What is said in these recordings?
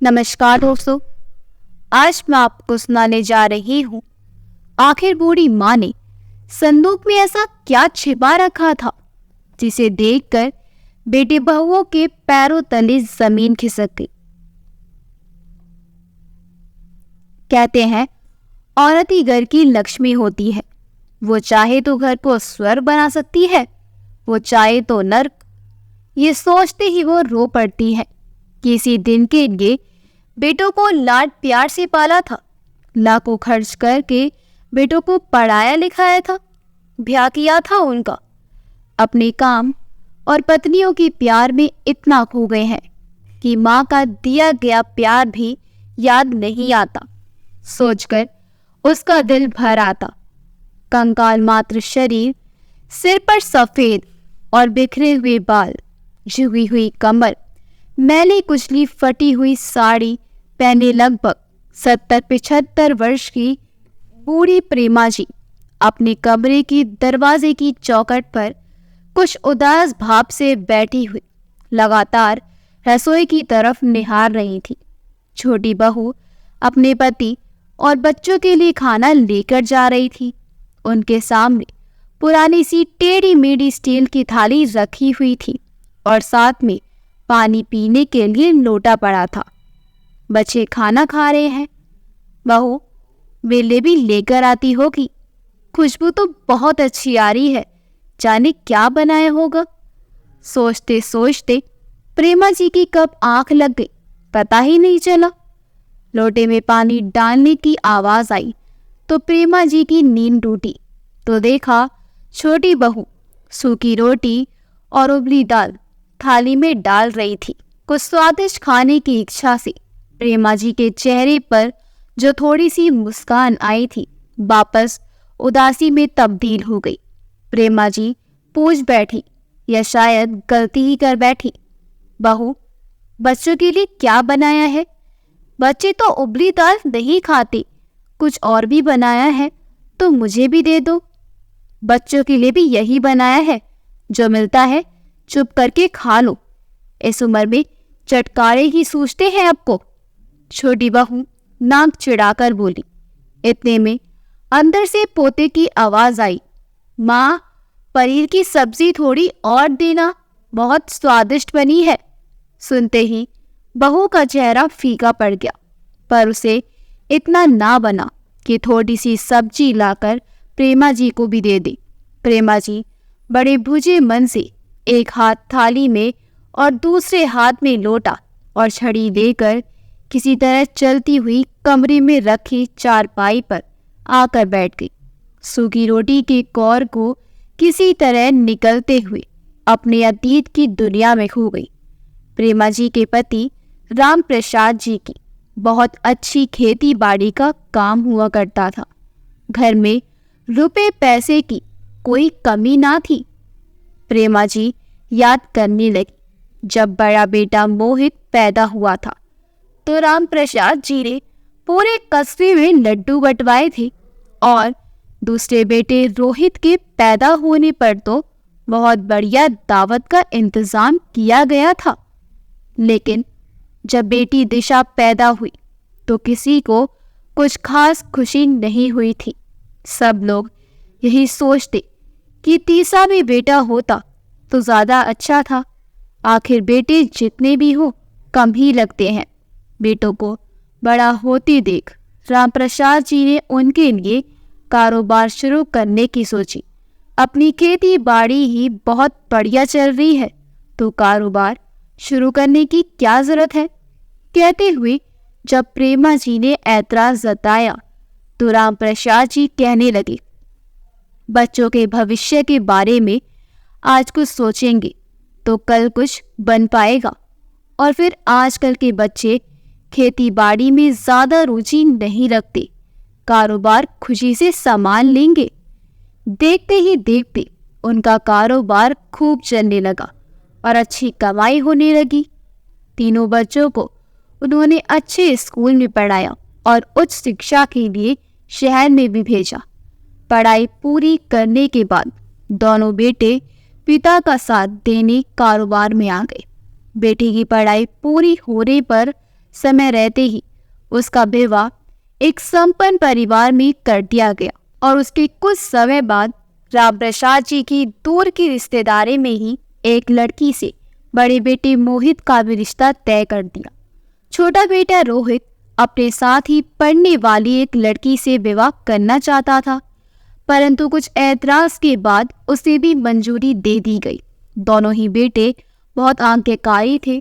नमस्कार दोस्तों। आज मैं आपको सुनाने जा रही हूँ, आखिर बूढ़ी माँ ने संदूक में ऐसा क्या छिपा रखा था जिसे देखकर बेटे बहुओं के पैरों तले जमीन खिसक गई। कहते हैं औरत ही घर की लक्ष्मी होती है। वो चाहे तो घर को स्वर्ग बना सकती है, वो चाहे तो नर्क। ये सोचते ही वो रो पड़ती है। किसी दिन के लिए बेटों को लाड प्यार से पाला था, लाखों खर्च करके बेटों को पढ़ाया लिखाया था, ब्याह किया था उनका। अपने काम और पत्नियों के प्यार में इतना खो गए हैं कि माँ का दिया गया प्यार भी याद नहीं आता। सोचकर उसका दिल भर आता। कंकाल मात्र शरीर, सिर पर सफेद और बिखरे हुए बाल, झुकी हुई कमर, मैली कुचली फटी हुई साड़ी पहने लगभग 70-75 वर्ष की बूढ़ी प्रेमा जी अपने कमरे की दरवाजे की चौखट पर कुछ उदास भाव से बैठी हुई लगातार रसोई की तरफ निहार रही थी। छोटी बहू अपने पति और बच्चों के लिए खाना लेकर जा रही थी। उनके सामने पुरानी सी टेढ़ी मेढ़ी स्टील की थाली रखी हुई थी और साथ में पानी पीने के लिए लोटा पड़ा था। बच्चे खाना खा रहे हैं, बहू वेले भी लेकर आती होगी। खुशबू तो बहुत अच्छी आ रही है, जाने क्या बनाया होगा। सोचते सोचते प्रेमा जी की कब आंख लग गई, पता ही नहीं चला। लोटे में पानी डालने की आवाज आई तो प्रेमा जी की नींद टूटी तो देखा छोटी बहू सूखी रोटी और उबली दाल थाली में डाल रही थी। कुछ स्वादिष्ट खाने की इच्छा से प्रेमा जी के चेहरे पर जो थोड़ी सी मुस्कान आई थी वापस उदासी में तब्दील हो गई। प्रेमा जी पूछ बैठी, या शायद गलती ही कर बैठी, बहू बच्चों के लिए क्या बनाया है? बच्चे तो उबली दाल नहीं खाते, कुछ और भी बनाया है तो मुझे भी दे दो। बच्चों के लिए भी यही बनाया है, जो मिलता है चुप करके खा लो। इस उम्र में चटकारे ही सूझते हैं आपको। छोटी बहू नाक चिढ़ाकर बोली। इतने में अंदर से पोते की आवाज आई, माँ पनीर की सब्जी थोड़ी और देना, बहुत स्वादिष्ट बनी है। सुनते ही बहू का चेहरा फीका पड़ गया, पर उसे इतना ना बना कि थोड़ी सी सब्जी लाकर प्रेमा जी को भी दे दे। प्रेमा जी बड़े भुजे मन से एक हाथ थाली में और दूसरे हाथ में लोटा और छड़ी लेकर किसी तरह चलती हुई कमरे में रखी चारपाई पर आकर बैठ गई। सूखी रोटी के कौर को किसी तरह निकलते हुए अपने अतीत की दुनिया में खो गई। प्रेमा जी के पति राम प्रसाद जी की बहुत अच्छी खेती बाड़ी का काम हुआ करता था। घर में रुपए पैसे की कोई कमी ना थी। प्रेमा जी याद करने लगी, जब बड़ा बेटा मोहित पैदा हुआ था तो राम प्रसाद जी ने पूरे कस्बे में लड्डू बंटवाए थे और दूसरे बेटे रोहित के पैदा होने पर तो बहुत बढ़िया दावत का इंतजाम किया गया था। लेकिन जब बेटी दिशा पैदा हुई तो किसी को कुछ खास खुशी नहीं हुई थी। सब लोग यही सोचते कि तीसरा भी बेटा होता तो ज़्यादा अच्छा था। आखिर बेटे जितने भी हो कम ही लगते हैं। बेटों को बड़ा होते देख राम प्रसाद जी ने उनके लिए कारोबार शुरू करने की सोची। अपनी खेती बाड़ी ही बहुत बढ़िया चल रही है तो कारोबार शुरू करने की क्या जरूरत है, कहते हुए जब प्रेमा जी ने ऐतराज जताया तो राम प्रसाद जी कहने लगे, बच्चों के भविष्य के बारे में आज कुछ सोचेंगे तो कल कुछ बन पाएगा। और फिर आजकल के बच्चे खेती बाड़ी में ज़्यादा रुचि नहीं रखते, कारोबार खुशी से संभाल लेंगे। देखते ही देखते उनका कारोबार खूब चलने लगा और अच्छी कमाई होने लगी। तीनों बच्चों को उन्होंने अच्छे स्कूल में पढ़ाया और उच्च शिक्षा के लिए शहर में भी भेजा। पढ़ाई पूरी करने के बाद दोनों बेटे पिता का साथ देने कारोबार में आ गए। बेटी की पढ़ाई पूरी होने पर समय रहते ही उसका विवाह एक संपन्न परिवार में कर दिया गया और उसके कुछ समय बाद राम प्रसाद जी की दूर की रिश्तेदारी में ही एक लड़की से बड़े बेटे मोहित का भी रिश्ता तय कर दिया। छोटा बेटा रोहित अपने साथ ही पढ़ने वाली एक लड़की से विवाह करना चाहता था, परंतु कुछ ऐतराज के बाद उसे भी मंजूरी दे दी गई। दोनों ही बेटे बहुत आज्ञाकारी थे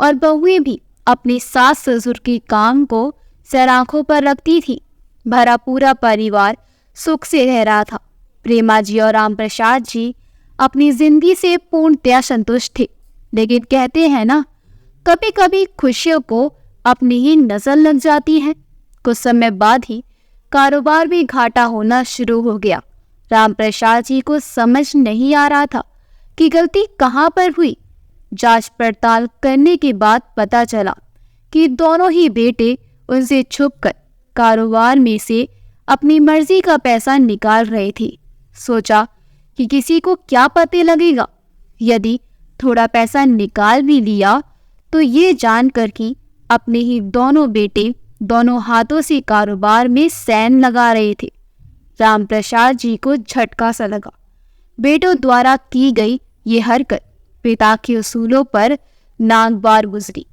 और बहुएं भी अपने सास ससुर के काम को सर आंखों पर रखती थी। भरा पूरा परिवार सुख से रह रहा था। प्रेमा जी और राम प्रसाद जी अपनी जिंदगी से पूर्णतया संतुष्ट थे, लेकिन कहते हैं ना, कभी कभी खुशियों को अपनी ही नजर लग जाती है। कुछ समय बाद ही कारोबार में घाटा होना शुरू हो गया। राम प्रसाद जी को समझ नहीं आ रहा था कि गलती कहाँ पर हुई। जांच पड़ताल करने के बाद पता चला कि दोनों ही बेटे उनसे छुपकर कारोबार में से अपनी मर्जी का पैसा निकाल रहे थे। सोचा कि किसी को क्या पता लगेगा, यदि थोड़ा पैसा निकाल भी लिया तो ये जानकर कि अपने ही दोनों बेटे दोनों हाथों से कारोबार में सैन लगा रहे थे। राम प्रसाद जी को झटका सा लगा। बेटों द्वारा की गई ये हरकत पिता के उसूलों पर नागवार गुजरी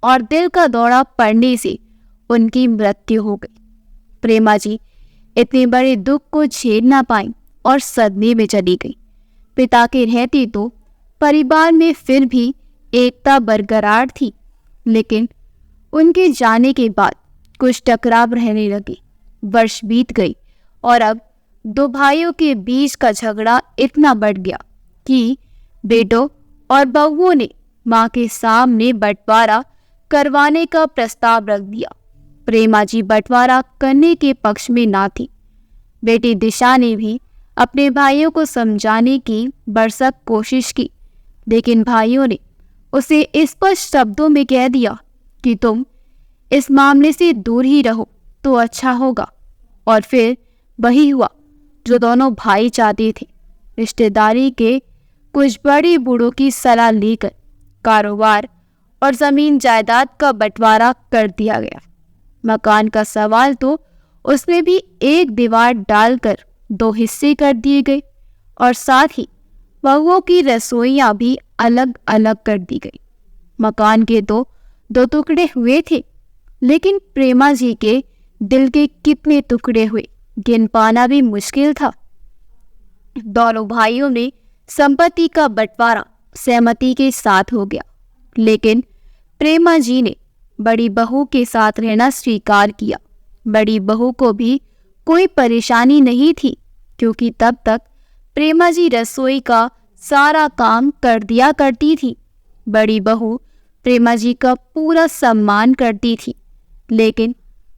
और दिल का दौरा पड़ने से उनकी मृत्यु हो गई। प्रेमा जी इतने बड़े दुख को झेल ना पाई और सदमे में चली गई। पिता के रहते तो परिवार में फिर भी एकता बरकरार थी, लेकिन उनके जाने के बाद कुछ टकराव रहने लगे। वर्ष बीत गई और अब दो भाइयों के बीच का झगड़ा इतना बढ़ गया कि बेटों और बहुओं ने मां के सामने बंटवारा करवाने का प्रस्ताव रख दिया। प्रेमा जी बंटवारा करने के पक्ष में ना थी। बेटी दिशा ने भी अपने भाइयों को समझाने की भरसक कोशिश की, लेकिन भाइयों ने उसे स्पष्ट शब्दों में कह दिया कि तुम इस मामले से दूर ही रहो तो अच्छा होगा। और फिर वही हुआ जो दोनों भाई चाहते थे। रिश्तेदारी के कुछ बड़े बूढ़ों की सलाह लेकर कारोबार और जमीन जायदाद का बंटवारा कर दिया गया। मकान का सवाल तो उसमें भी एक दीवार डालकर दो हिस्से कर दिए गए और साथ ही बहुओं की रसोइयां भी अलग अलग कर दी गई। मकान के तो दो टुकड़े हुए थे, लेकिन प्रेमा जी के दिल के कितने टुकड़े हुए गिन पाना भी मुश्किल था। दोनों भाइयों में संपत्ति का बंटवारा सहमति के साथ हो गया, लेकिन प्रेमा जी ने बड़ी बहू के साथ रहना स्वीकार किया। बड़ी बहू को भी कोई परेशानी नहीं थी, क्योंकि तब तक प्रेमा जी रसोई का सारा काम कर दिया करती थी। बड़ी बहू प्रेमा जी का पूरा सम्मान करती थी, लेकिन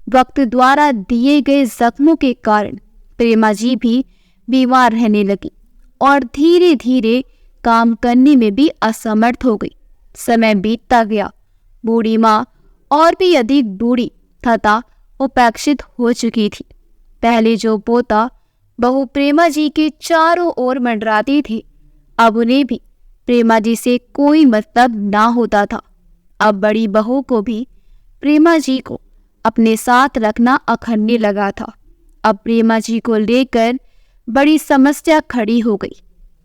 वक्त द्वारा दिए गए जख्मों के कारण प्रेमा जी भी बीमार रहने लगी और धीरे धीरे काम करने में भी असमर्थ हो गई। समय बीतता गया। बूढ़ी माँ और भी अधिक बूढ़ी तथा उपेक्षित हो चुकी थी। पहले जो पोता बहू प्रेमा जी के चारों ओर मंडराती थी, अब उन्हें भी प्रेमा जी से कोई मतलब ना होता था। अब बड़ी बहू को भी प्रेमा जी को अपने साथ रखना अखरने लगा था। अब प्रेमा जी को लेकर बड़ी समस्या खड़ी हो गई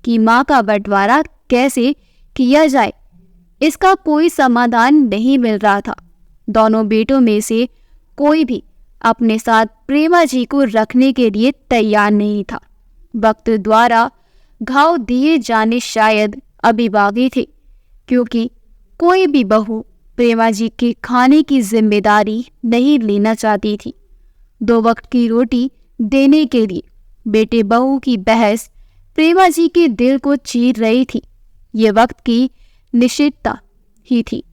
कि माँ का बंटवारा कैसे किया जाए। इसका कोई समाधान नहीं मिल रहा था। दोनों बेटों में से कोई भी अपने साथ प्रेमा जी को रखने के लिए तैयार नहीं था। वक्त द्वारा घाव दिए जाने शायद अभी बाकी थे, क्योंकि कोई भी बहू प्रेमा जी के खाने की जिम्मेदारी नहीं लेना चाहती थी। 2 वक्त की रोटी देने के लिए बेटे बहू की बहस प्रेमा जी के दिल को चीर रही थी। ये वक्त की निश्चितता ही थी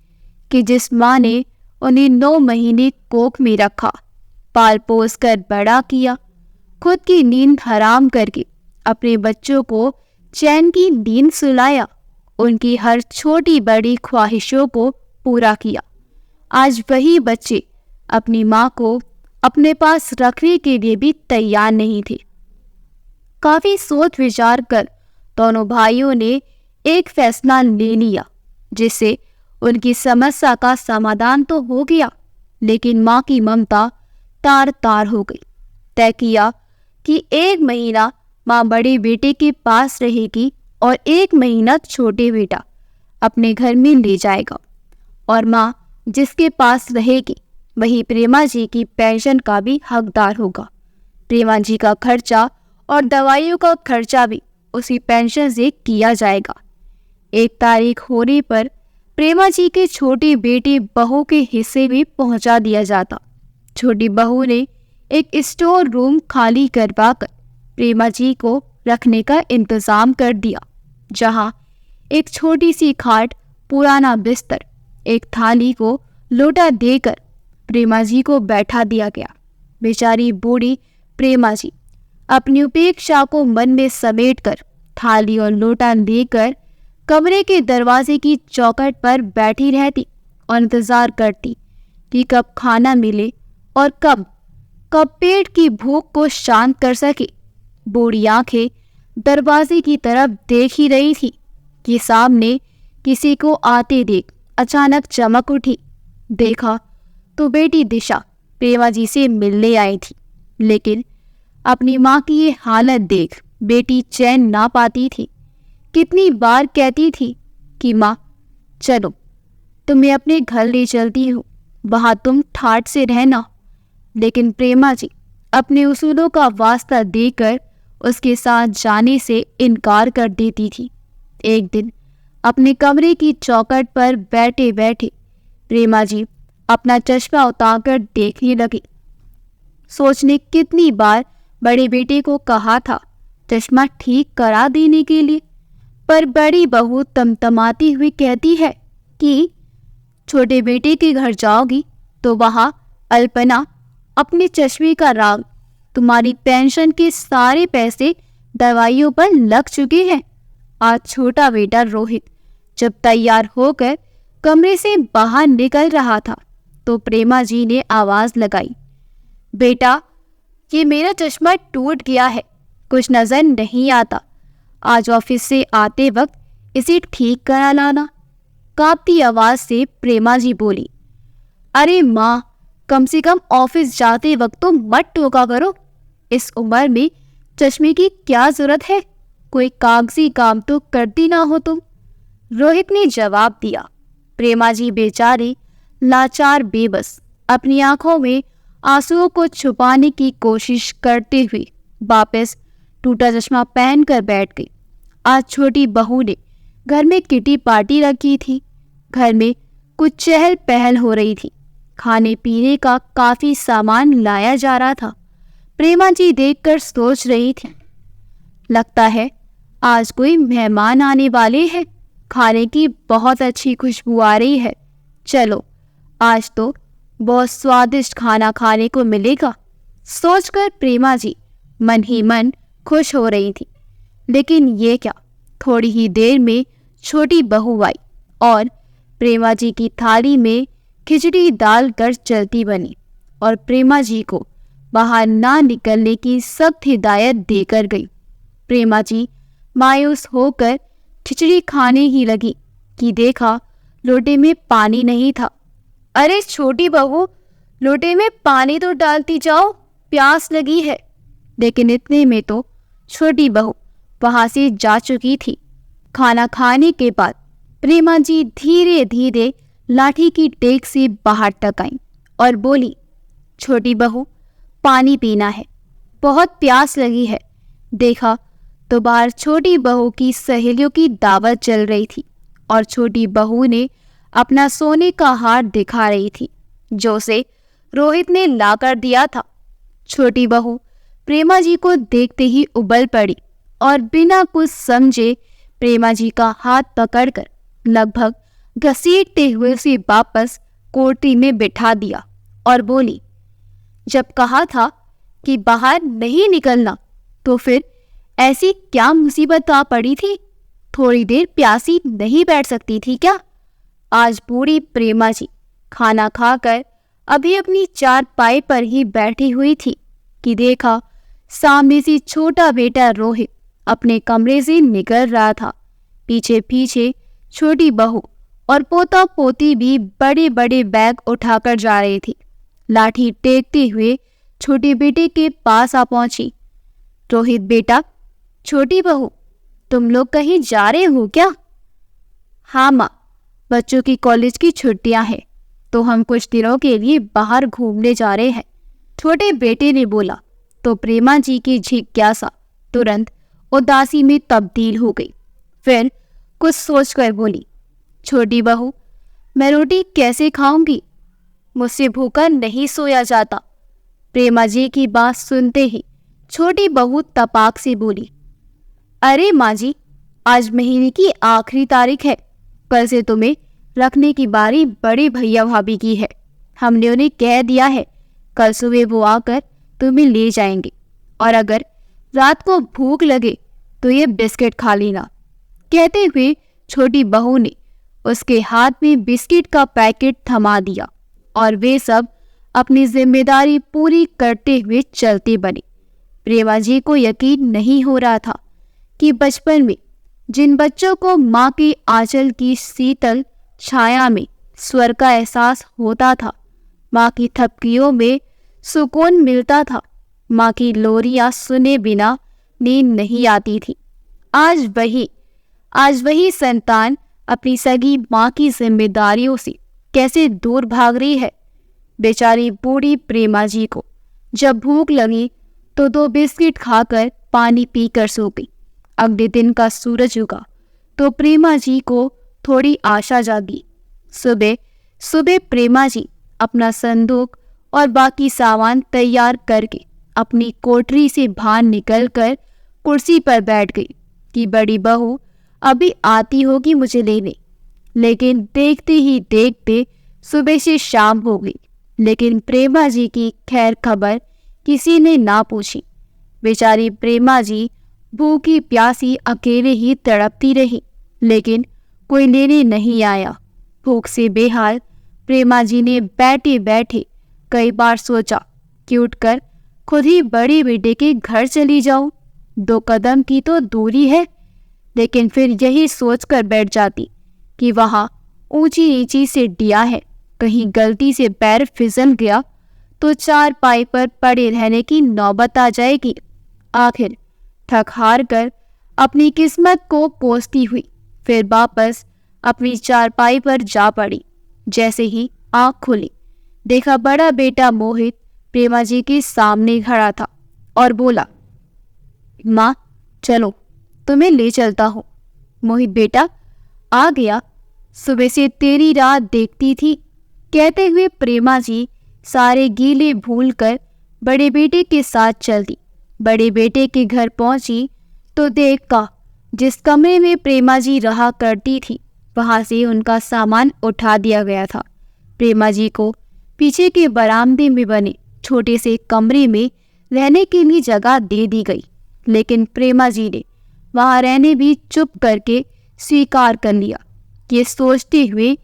कि जिस माँ ने उन्हें 9 महीने कोख में रखा, पाल पोस कर बड़ा किया, खुद की नींद हराम करके अपने बच्चों को चैन की नींद सुलाया, उनकी हर छोटी बड़ी ख्वाहिशों को पूरा किया, आज वही बच्चे अपनी माँ को अपने पास रखने के लिए भी तैयार नहीं थे। काफी सोच विचार कर दोनों भाइयों ने एक फैसला ले लिया, जिससे उनकी समस्या का समाधान तो हो गया, लेकिन माँ की ममता तार तार हो गई। तय किया कि 1 महीना माँ बड़े बेटे के पास रहेगी और 1 महीना छोटे बेटा अपने घर में ले जाएगा, और माँ जिसके पास रहेगी वही प्रेमा जी की पेंशन का भी हकदार होगा। प्रेमा जी का खर्चा और दवाइयों का खर्चा भी उसी पेंशन से किया जाएगा। 1 तारीख होने पर प्रेमा जी के छोटे बेटे बहू के हिस्से में पहुंचा दिया जाता। छोटी बहू ने एक स्टोर रूम खाली करवाकर प्रेमा जी को रखने का इंतजाम कर दिया, जहां एक छोटी सी खाट, पुराना बिस्तर, एक थाली को लोटा देकर प्रेमा जी को बैठा दिया गया। बेचारी बूढ़ी प्रेमा जी अपनी उपेक्षा को मन में समेटकर थाली और लोटा लेकर कमरे के दरवाजे की चौखट पर बैठी रहती और इंतजार करती कि कब खाना मिले और कब पेट की भूख को शांत कर सके। बूढ़ी आंखें दरवाजे की तरफ देख ही रही थी कि सामने किसी को आते देख अचानक चमक उठी। देखा तो बेटी दिशा प्रेमा जी से मिलने आई थी, लेकिन अपनी माँ की ये हालत देख बेटी चैन ना पाती थी। कितनी बार कहती थी कि माँ चलो, तुम्हें अपने घर ले चलती हूँ, वहाँ तुम ठाट से रहना, लेकिन प्रेमा जी अपने उसूलों का वास्ता देकर उसके साथ जाने से इनकार कर देती थी। एक दिन अपने कमरे की चौखट पर बैठे बैठे प्रेमा जी अपना चश्मा उतारकर देखने लगी। सोचने कितनी बार बड़े बेटे को कहा था चश्मा ठीक करा देने के लिए, पर बड़ी बहू तमतमाती हुई कहती है कि छोटे बेटे के घर जाओगी तो वहाँ अल्पना अपने चश्मे का राग, तुम्हारी पेंशन के सारे पैसे दवाइयों पर लग चुके हैं। आज छोटा बेटा रोहित जब तैयार होकर कमरे से बाहर निकल रहा था तो प्रेमा जी ने आवाज लगाई, बेटा ये मेरा चश्मा टूट गया है, कुछ नजर नहीं आता, आज ऑफिस से आते वक्त इसे ठीक करा लाना। कांपती आवाज से प्रेमा जी बोली, अरे माँ, कम से कम ऑफिस जाते वक्त तो मत टोका करो, इस उम्र में चश्मे की क्या जरूरत है, कोई कागजी काम तो करती ना हो तुम। रोहित ने जवाब दिया। प्रेमा जी बेचारे लाचार बेबस अपनी आंखों में आंसुओं को छुपाने की कोशिश करते हुए वापस टूटा चश्मा पहनकर बैठ गई। आज छोटी बहू ने घर में किटी पार्टी रखी थी। घर में कुछ चहल पहल हो रही थी। खाने पीने का काफी सामान लाया जा रहा था। प्रेमा जी देखकर सोच रही थी, लगता है आज कोई मेहमान आने वाले हैं, खाने की बहुत अच्छी खुशबू आ रही है, चलो आज तो बहुत स्वादिष्ट खाना खाने को मिलेगा। सोचकर प्रेमा जी मन ही मन खुश हो रही थी। लेकिन ये क्या, थोड़ी ही देर में छोटी बहू आई और प्रेमा जी की थाली में खिचड़ी डालकर चलती बनी और प्रेमा जी को बाहर ना निकलने की सख्त हिदायत देकर गई। प्रेमा जी मायूस होकर खिचड़ी खाने ही लगी कि देखा लोटे में पानी नहीं था। अरे छोटी बहू, लोटे में पानी तो डालती जाओ, प्यास लगी है। लेकिन इतने में तो छोटी बहू वहां से जा चुकी थी। खाना खाने के बाद प्रेमा जी धीरे धीरे लाठी की टेक से बाहर तक आई और बोली, छोटी बहू पानी पीना है, बहुत प्यास लगी है। देखा तो बाहर छोटी बहू की सहेलियों की दावत चल रही थी और छोटी बहू ने अपना सोने का हार दिखा रही थी जो उसे रोहित ने ला कर दिया था। छोटी बहू प्रेमा जी को देखते ही उबल पड़ी और बिना कुछ समझे प्रेमा जी का हाथ पकड़कर लगभग घसीटते हुए उसे वापस कोठरी में बिठा दिया और बोली, जब कहा था कि बाहर नहीं निकलना तो फिर ऐसी क्या मुसीबत आ पड़ी थी, थोड़ी देर प्यासी नहीं बैठ सकती थी क्या? आज बूढ़ी प्रेमा जी खाना खाकर अभी अपनी चारपाई पर ही बैठी हुई थी कि देखा सामने से छोटा बेटा रोहित अपने कमरे से निकल रहा था। पीछे पीछे छोटी बहू और पोता पोती भी बड़े बड़े बैग उठाकर जा रही थी। लाठी टेकते हुए छोटे बेटे के पास आ पहुंची। रोहित बेटा, छोटी बहू, तुम लोग कहीं जा रहे हो क्या? हाँ माँ, बच्चों की कॉलेज की छुट्टियां हैं तो हम कुछ दिनों के लिए बाहर घूमने जा रहे हैं, छोटे बेटे ने बोला। तो प्रेमा जी की जिज्ञासा तुरंत उदासी में तब्दील हो गई। फिर कुछ सोचकर बोली, छोटी बहू, मैं रोटी कैसे खाऊंगी? मुझसे भूखा नहीं सोया जाता। प्रेमा जी की बात सुनते ही छोटी बहू तपाक से बोली, अरे माँ जी, आज महीने की आखिरी तारीख है। कल से तुम्हें रखने की बारी बड़े भैया भाभी की है। हमने उन्हें कह दिया है, कल सुबह वो आकर तुम्हें ले जाएंगे। और अगर रात को भूख लगे तो ये बिस्किट खा लेना। कहते हुए छोटी बहू ने उसके हाथ में बिस्किट का पैकेट थमा दिया और वे सब अपनी जिम्मेदारी पूरी करते हुए चलते बने। प्रेमा जी को यकीन नहीं हो रहा था कि बचपन में जिन बच्चों को माँ के आंचल की शीतल छाया में स्वर्ग का एहसास होता था, माँ की थपकियों में सुकून मिलता था, माँ की लोरियां सुने बिना नींद नहीं आती थी, आज वही संतान अपनी सगी माँ की जिम्मेदारियों से कैसे दूर भाग रही है। बेचारी बूढ़ी प्रेमा जी को जब भूख लगी तो 2 बिस्किट खाकर पानी पीकर सो गई। अगले दिन का सूरज उगा तो प्रेमा जी को थोड़ी आशा जागी। सुबह प्रेमा जी अपना संदूक और बाकी सामान तैयार करके अपनी कोठरी से बाहर निकलकर कुर्सी पर बैठ गई कि बड़ी बहू अभी आती होगी मुझे लेने। लेकिन देखते ही देखते सुबह से शाम हो गई, लेकिन प्रेमा जी की खैर खबर किसी ने ना पूछी। बेचारी प्रेमा जी भूखी प्यासी अकेले ही तड़पती रही, लेकिन कोई लेने नहीं आया। भूख से बेहाल प्रेमा जी ने बैठे बैठे कई बार सोचा कि उठकर खुद ही बड़े बेटे के घर चली जाऊं। 2 कदम की तो दूरी है, लेकिन फिर यही सोचकर बैठ जाती कि वहां ऊंची नीची सीढ़ियां है, कहीं गलती से पैर फिसल गया तो 4 पाई पर पड़े रहने की नौबत आ जाएगी। आखिर थक हार कर अपनी किस्मत को कोसती हुई फिर वापस अपनी 4 पाई पर जा पड़ी। जैसे ही आंख खुली, देखा बड़ा बेटा मोहित प्रेमा जी के सामने खड़ा था और बोला, माँ चलो, तुम्हें ले चलता हूँ। मोहित बेटा, आ गया, सुबह से तेरी राह देखती थी। कहते हुए प्रेमा जी सारे गीले भूलकर बड़े बेटे के साथ चल दी। बड़े बेटे के घर पहुंची तो देखा जिस कमरे में प्रेमा जी रहा करती थी वहां से उनका सामान उठा दिया गया था। प्रेमा जी को पीछे के बरामदे में बने छोटे से कमरे में रहने के लिए जगह दे दी गई, लेकिन प्रेमा जी ने वहां रहने भी चुप करके स्वीकार कर लिया, ये सोचते हुए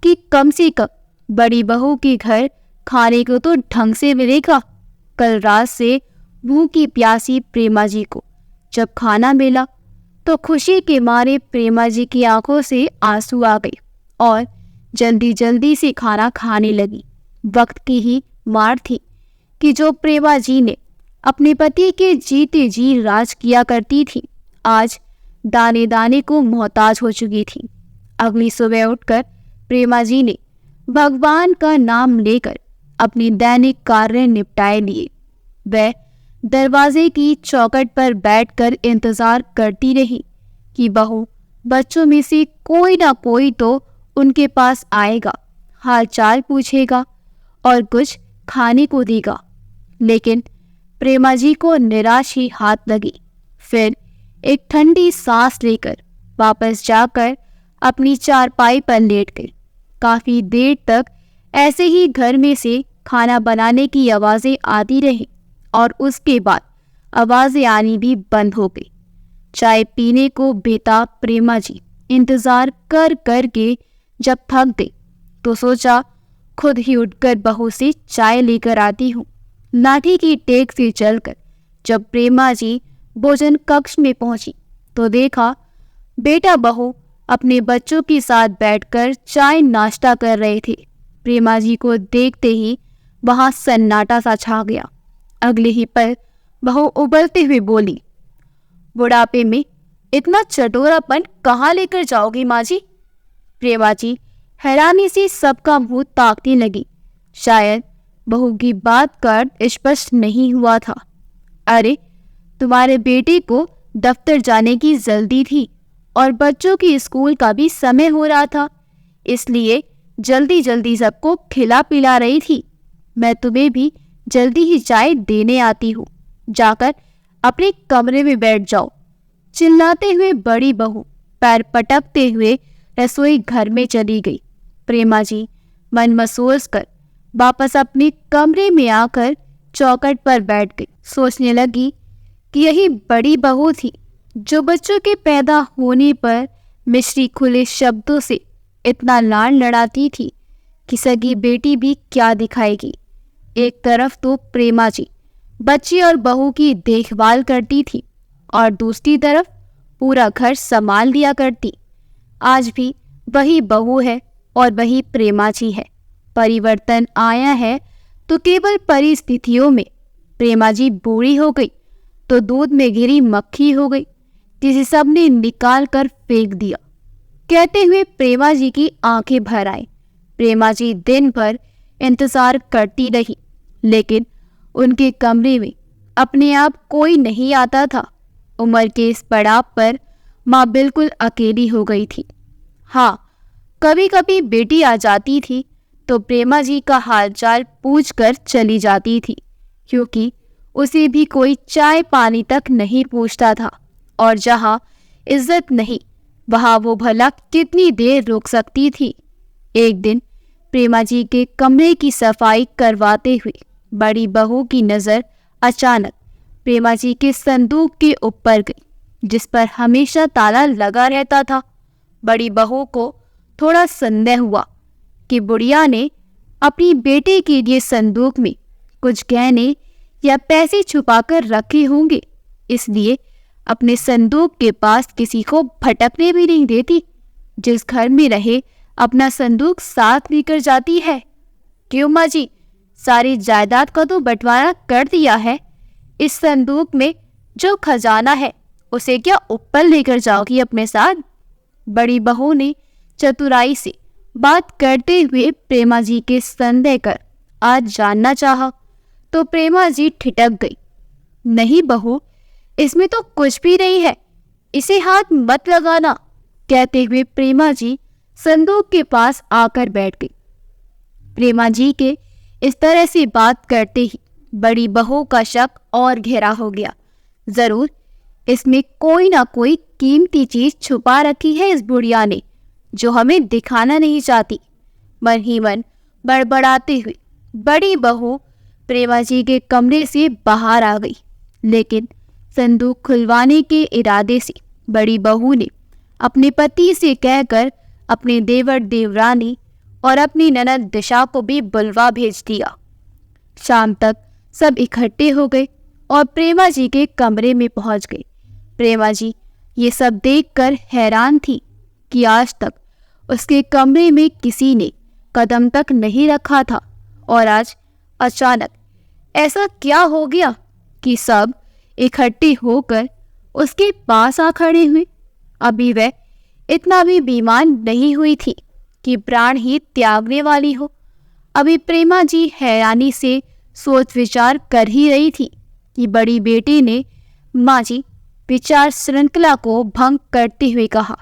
कि कम से कम बड़ी बहू के घर खाने को तो ढंग से मिलेगा। कल रात से भूखी प्यासी प्रेमा जी को जब खाना मिला तो खुशी के मारे प्रेमा जी की आंखों से आंसू आ गए और जल्दी जल्दी से खाना खाने लगी। वक्त की ही मार थी कि जो प्रेमा जी ने अपने पति के जीते जी राज किया करती थी, आज दाने दाने को मोहताज हो चुकी थी। अगली सुबह उठकर प्रेमा जी ने भगवान का नाम लेकर अपनी दैनिक कार्य निपटाए लिए। वह दरवाजे की चौखट पर बैठकर इंतजार करती रही कि बहू बच्चों में से कोई ना कोई तो उनके पास आएगा, हाल चाल पूछेगा और कुछ खाने को देगा। लेकिन प्रेमा जी को निराश ही हाथ लगी। फिर एक ठंडी सांस लेकर वापस जाकर अपनी चारपाई पर लेट गई। काफी देर तक ऐसे ही घर में से खाना बनाने की आवाजें आती रही और उसके बाद आवाजें आनी भी बंद हो गई। चाय पीने को बेताब प्रेमा जी इंतजार कर कर के जब थक गई तो सोचा खुद ही उठकर बहू से चाय लेकर आती हूँ। लाठी की टेक से चलकर जब प्रेमा जी भोजन कक्ष में पहुंची तो देखा बेटा बहू अपने बच्चों के साथ बैठकर चाय नाश्ता कर रहे थे। प्रेमा जी को देखते ही वहां सन्नाटा सा छा गया। अगले ही पल बहू उबलते हुए बोली, बुढ़ापे में इतना चटोरापन कहाँ लेकर जाओगी माँ जी? प्रेमा जी हैरानी से सबका मुंह ताकने लगी। शायद बहू की बात का अर्थ स्पष्ट नहीं हुआ था। अरे, तुम्हारे बेटे को दफ्तर जाने की जल्दी थी और बच्चों की स्कूल का भी समय हो रहा था, इसलिए जल्दी जल्दी सबको खिला पिला रही थी। मैं तुम्हें भी जल्दी ही चाय देने आती हूँ, जाकर अपने कमरे में बैठ जाओ। चिल्लाते हुए बड़ी बहू पैर पटकते हुए रसोई घर में चली गई। प्रेमा जी मन मसोस कर वापस अपने कमरे में आकर चौखट पर बैठ गई। सोचने लगी कि यही बड़ी बहू थी जो बच्चों के पैदा होने पर मिश्री खुले शब्दों से इतना लाड़ लड़ाती थी कि सगी बेटी भी क्या दिखाएगी। एक तरफ तो प्रेमा जी बच्ची और बहू की देखभाल करती थी और दूसरी तरफ पूरा घर संभाल लिया करती। आज भी वही बहू है और वही प्रेमा जी है। परिवर्तन आया है तो केवल परिस्थितियों में। प्रेमा जी बूढ़ी हो गई तो दूध में गिरी मक्खी हो गई, जिसे सबने निकाल कर फेंक दिया। कहते हुए प्रेमा जी की आंखें भर आई। प्रेमा जी दिन भर इंतजार करती रही, लेकिन उनके कमरे में अपने आप कोई नहीं आता था। उम्र के इस पड़ाव पर माँ बिल्कुल अकेली हो गई थी। हाँ, कभी कभी बेटी आ जाती थी तो प्रेमा जी का हालचाल पूछकर चली जाती थी, क्योंकि उसे भी कोई चाय पानी तक नहीं पूछता था। और जहाँ इज्जत नहीं, वहाँ वो भला कितनी देर रुक सकती थी। एक दिन प्रेमा जी के कमरे की सफाई करवाते हुए बड़ी बहू की नज़र अचानक प्रेमा जी के संदूक के ऊपर गई, जिस पर हमेशा ताला लगा रहता था। बड़ी बहू को थोड़ा संदेह हुआ कि बुढ़िया ने अपनी बेटे के लिए संदूक में कुछ गहने या पैसे छुपाकर रखे होंगे, इसलिए अपने संदूक के पास किसी को भटकने भी नहीं देती। जिस घर में रहे अपना संदूक साथ लेकर जाती है। क्यों माँ जी, सारी जायदाद का तो बंटवारा कर दिया है, इस संदूक में जो खजाना है उसे क्या ऊपर लेकर जाओगी अपने साथ? बड़ी बहू ने चतुराई से बात करते हुए प्रेमा जी के संदेह कर आज जानना चाहा तो प्रेमा जी ठिठक गई। नहीं बहू, इसमें तो कुछ भी नहीं है, इसे हाथ मत लगाना। कहते हुए प्रेमा जी संदूक के पास आकर बैठ गई। प्रेमा जी के इस तरह से बात करते ही बड़ी बहू का शक और गहरा हो गया। जरूर इसमें कोई ना कोई कीमती चीज छुपा रखी है इस बुढ़िया ने, जो हमें दिखाना नहीं चाहती। मन ही मन बड़बड़ाते हुए बड़ी बहू प्रेमा जी के कमरे से बाहर आ गई, लेकिन संदूक खुलवाने के इरादे से बड़ी बहू ने अपने पति से कहकर अपने देवर देवरानी और अपनी ननद दिशा को भी बुलवा भेज दिया। शाम तक सब इकट्ठे हो गए और प्रेमा जी के कमरे में पहुंच गए। प्रेमा जी ये सब देखकर हैरान थी कि आज तक उसके कमरे में किसी ने कदम तक नहीं रखा था, और आज अचानक ऐसा क्या हो गया कि सब इकट्ठे होकर उसके पास आ खड़े हुए। अभी वह इतना भी बीमार नहीं हुई थी कि प्राण ही त्यागने वाली हो। अभी प्रेमा जी हैरानी से सोच विचार कर ही रही थी कि बड़ी बेटी ने माँ जी विचार श्रृंखला को भंग करते हुए कहा,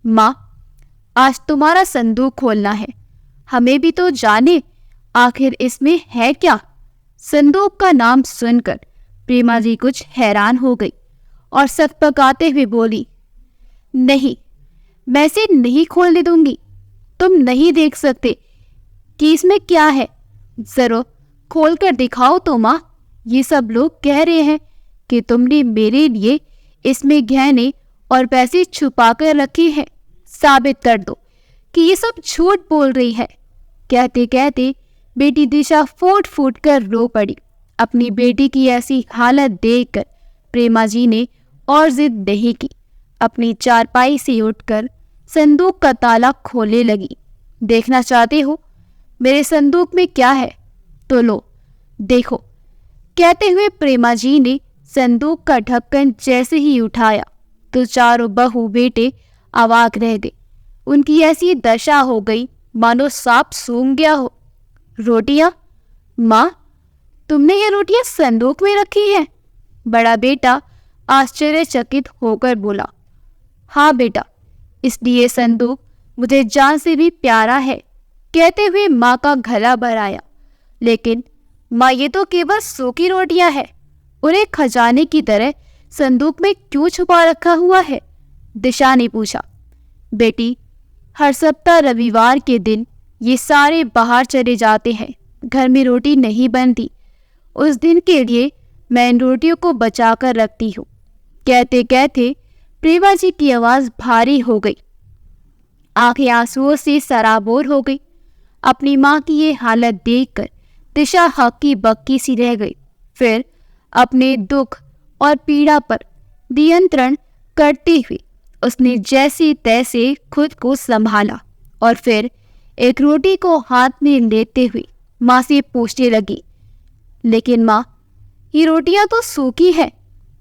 माँ आज तुम्हारा संदूक खोलना है, हमें भी तो जाने आखिर इसमें है क्या। संदूक का नाम सुनकर प्रेमा जी कुछ हैरान हो गई और सकपकाते हुए बोली, नहीं, मैं इसे नहीं खोलने दूंगी। तुम नहीं देख सकते कि इसमें क्या है? जरूर खोल कर दिखाओ तो माँ। ये सब लोग कह रहे हैं कि तुमने मेरे लिए इसमें गहने और पैसे छुपा कर रखे हैं। साबित कर दो कि ये सब झूठ बोल रही है। कहते कहते बेटी दिशा फूट फूट कर रो पड़ी। अपनी बेटी की ऐसी हालत देखकर प्रेमा जी ने और जिद नहीं की। अपनी चारपाई से उठकर संदूक का ताला खोलने लगी। देखना चाहते हो मेरे संदूक में क्या है? तो लो देखो। कहते हुए प्रेमा जी ने संदूक का ढक्कन जैसे ही उठाया तो चारों बहू बेटे अवाक रह गए। उनकी ऐसी दशा हो गई मानो सांप सूंघ गया हो। रोटियां? माँ, तुमने ये रोटियां संदूक में रखी हैं? बड़ा बेटा आश्चर्यचकित होकर बोला। हाँ बेटा, इसलिए संदूक मुझे जान से भी प्यारा है। कहते हुए माँ का गला भर आया। लेकिन माँ, ये तो केवल सूखी रोटियां हैं, उन्हें खजाने की तरह संदूक में क्यों छुपा रखा हुआ है? दिशा ने पूछा। बेटी, हर सप्ताह रविवार के दिन ये सारे बाहर चले जाते हैं, घर में रोटी नहीं बनती। उस दिन के लिए मैं इन रोटियों को बचा कर रखती हूँ। कहते कहते प्रेमा जी की आवाज भारी हो गई, आंखें आंसुओं से सराबोर हो गई। अपनी माँ की ये हालत देखकर दिशा हक्की बक्की सी रह गई। फिर अपने दुख और पीड़ा पर नियंत्रण करते हुए उसने जैसे तैसे खुद को संभाला और फिर एक रोटी को हाथ में लेते हुए माँ से पूछने लगी। लेकिन माँ, ये रोटियां तो सूखी हैं,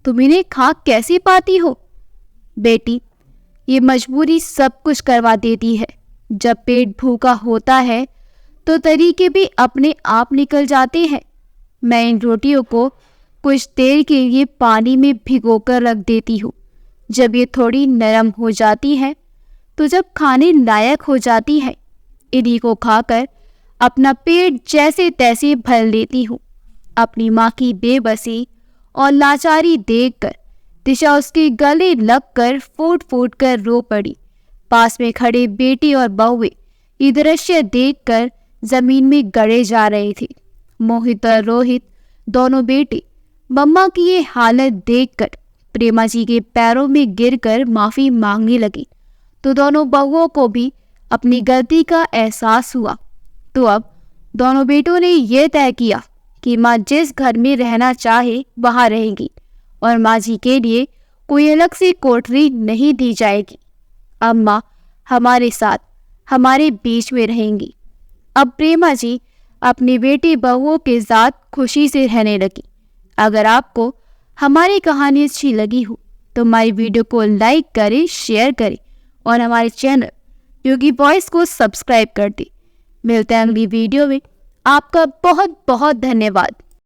तुम इन्हें खा कैसे पाती हो? बेटी, ये मजबूरी सब कुछ करवा देती है। जब पेट भूखा होता है तो तरीके भी अपने आप निकल जाते हैं। मैं इन रोटियों को कुछ देर के लिए पानी में भिगोकर रख देती हूँ। जब ये थोड़ी नरम हो जाती है तो जब खाने लायक हो जाती है, इन्हीं को खाकर अपना पेट जैसे तैसे भर लेती हूँ। अपनी माँ की बेबसी और लाचारी देखकर दिशा उसके गले लगकर फूट फूट कर रो पड़ी। पास में खड़े बेटी और बहुएं ये दृश्य देखकर जमीन में गड़े जा रहे थे। मोहित और रोहित दोनों बेटे मम्मा की ये हालत देखकर प्रेमा जी के पैरों में गिरकर माफी मांगने लगी तो दोनों बहुओं को भी अपनी गलती का एहसास हुआ। तो अब दोनों बेटों ने यह तय किया कि माँ जिस घर में रहना चाहे वहां रहेंगी और माँ जी के लिए कोई अलग से कोठरी नहीं दी जाएगी। अब माँ हमारे साथ हमारे बीच में रहेंगी। अब प्रेमा जी अपनी बेटी बहुओं के साथ खुशी से रहने लगी। अगर आपको हमारी कहानी अच्छी लगी हो तो हमारी वीडियो को लाइक करें, शेयर करें और हमारे चैनल योगी वॉइस को सब्सक्राइब कर दें। मिलते हैं अगली वीडियो में। आपका बहुत बहुत धन्यवाद।